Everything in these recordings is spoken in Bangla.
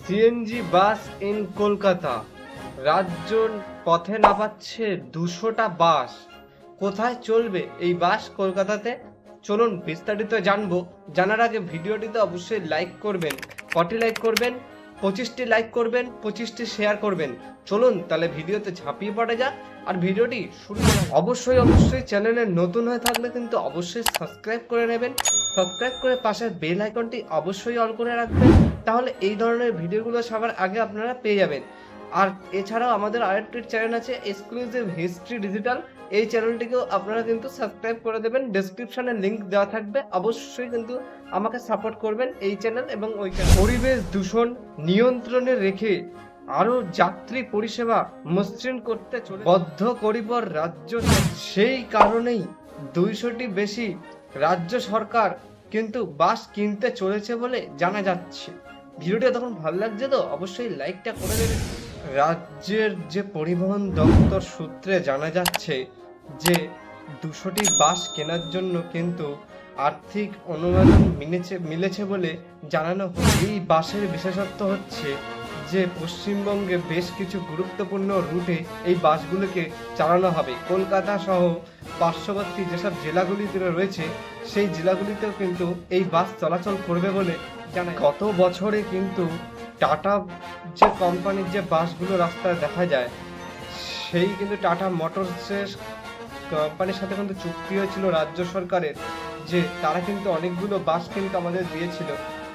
CNG bus in Kolkata. রাজ্য পথে নামাচ্ছে 200টা বাস। কোথায় চলবে এই বাস কলকাতাতে? চলুন বিস্তারিত জানবো। জানার আগে ভিডিওটিতে অবশ্যই লাইক করবেন। কটি লাইক করবেন? 25টি লাইক করবেন, 25টি শেয়ার করবেন। চলুন তাহলে ভিডিওতে ঝাঁপিয়ে পড়া যাক। আর ভিডিওটি শুরু করা যাক। অবশ্যই চ্যানেলে নতুন হয়ে থাকলে কিন্তু অবশ্যই সাবস্ক্রাইব করে নেবেন। সাবস্ক্রাইব করে পাশের বেল আইকনটি অবশ্যই অল করে রাখবেন, তাহলে এই ধরনের ভিডিওগুলো সবার আগে আপনারা পেয়ে যাবেন। আর এছাড়াও আমাদের আরেকটি চ্যানেল আছে এক্সক্লুসিভ হিস্ট্রি ডিজিটাল, এই চ্যানেলটিকেও আপনারা কিন্তু সাবস্ক্রাইব করে দেবেন। ডেসক্রিপশনে লিংক দেওয়া থাকবে, অবশ্যই কিন্তু আমাকে সাপোর্ট করবেন এই চ্যানেল এবং ওই চ্যানেল। পরিবেশ দূষণ নিয়ন্ত্রণে রেখে আরও যাত্রী পরিষেবা মসৃণ করতে চলে বদ্ধপরিকর রাজ্য। সেই কারণেই 200টি বেশি রাজ্য সরকার কিন্তু বাস কিনতে চলেছে বলে জানা যাচ্ছে। ভিডিওটি তখন ভালো লাগছে তো অবশ্যই লাইকটা করে দেবেন। রাজ্যের যে পরিবহন দপ্তর সূত্রে জানা যাচ্ছে যে 200টি বাস কেনার জন্য কিন্তু আর্থিক অনুমোদন মিলেছে বলে জানানো হয়। এই বাসের বিশেষত্ব হচ্ছে যে পশ্চিমবঙ্গে বেশ কিছু গুরুত্বপূর্ণ রুটে এই বাসগুলোকে চালানো হবে। কলকাতা সহ পার্শ্ববর্তী যেসব জেলাগুলিতে রয়েছে সেই জেলাগুলিতেও কিন্তু এই বাস চলাচল করবে বলে জানা। গত বছরে কিন্তু টাটা যে কোম্পানির যে বাসগুলো রাস্তায় দেখা যায়, সেই কিন্তু টাটা মোটরসের কোম্পানির সাথে কিন্তু চুক্তি হয়েছিল রাজ্য সরকারের, যে তারা কিন্তু অনেকগুলো বাস কিন্তু আমাদের দিয়েছিল।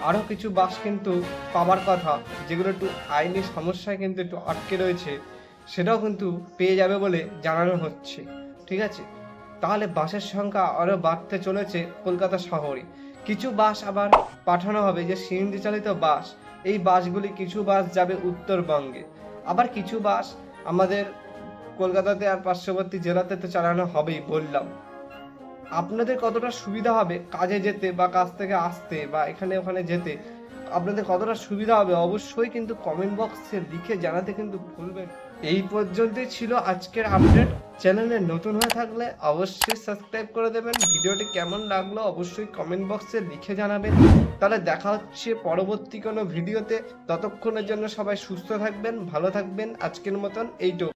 আরও কিছু বাস কিন্তু পাওয়ার কথা, যেগুলো একটু আইনি সমস্যায় কিন্তু একটু আটকে রয়েছে, সেটাও কিন্তু পেয়ে যাবে বলে জানানো হচ্ছে। ঠিক আছে, তাহলে বাসের সংখ্যা আরও বাড়তে চলেছে কলকাতা শহরে। কিছু বাস আবার পাঠানো হবে যে সিএনজি চালিত বাস, এই বাসগুলি কিছু বাস যাবে উত্তরবঙ্গে, আবার কিছু বাস আমাদের কলকাতাতে আর পার্শ্ববর্তী জেলাতে তো চালানো হবেই বললাম। আপনাদের কতটা সুবিধা হবে কাজে যেতে বা কাজ থেকে আসতে বা এখানে ওখানে যেতে, আপনাদের কতটা সুবিধা হবে অবশ্যই কিন্তু কমেন্ট বক্সে লিখে জানাতে কিন্তু ভুলবেন। এই পর্যন্তই ছিল আজকের আপডেট। চ্যানেলে নতুন হয়ে থাকলে অবশ্যই সাবস্ক্রাইব করে দেবেন। ভিডিওটি কেমন লাগলো অবশ্যই কমেন্ট বক্সে লিখে জানাবেন। তাহলে দেখা হচ্ছে পরবর্তী কোনো ভিডিওতে। ততক্ষণের জন্য সবাই সুস্থ থাকবেন, ভালো থাকবেন। আজকের মতন এইটুকু।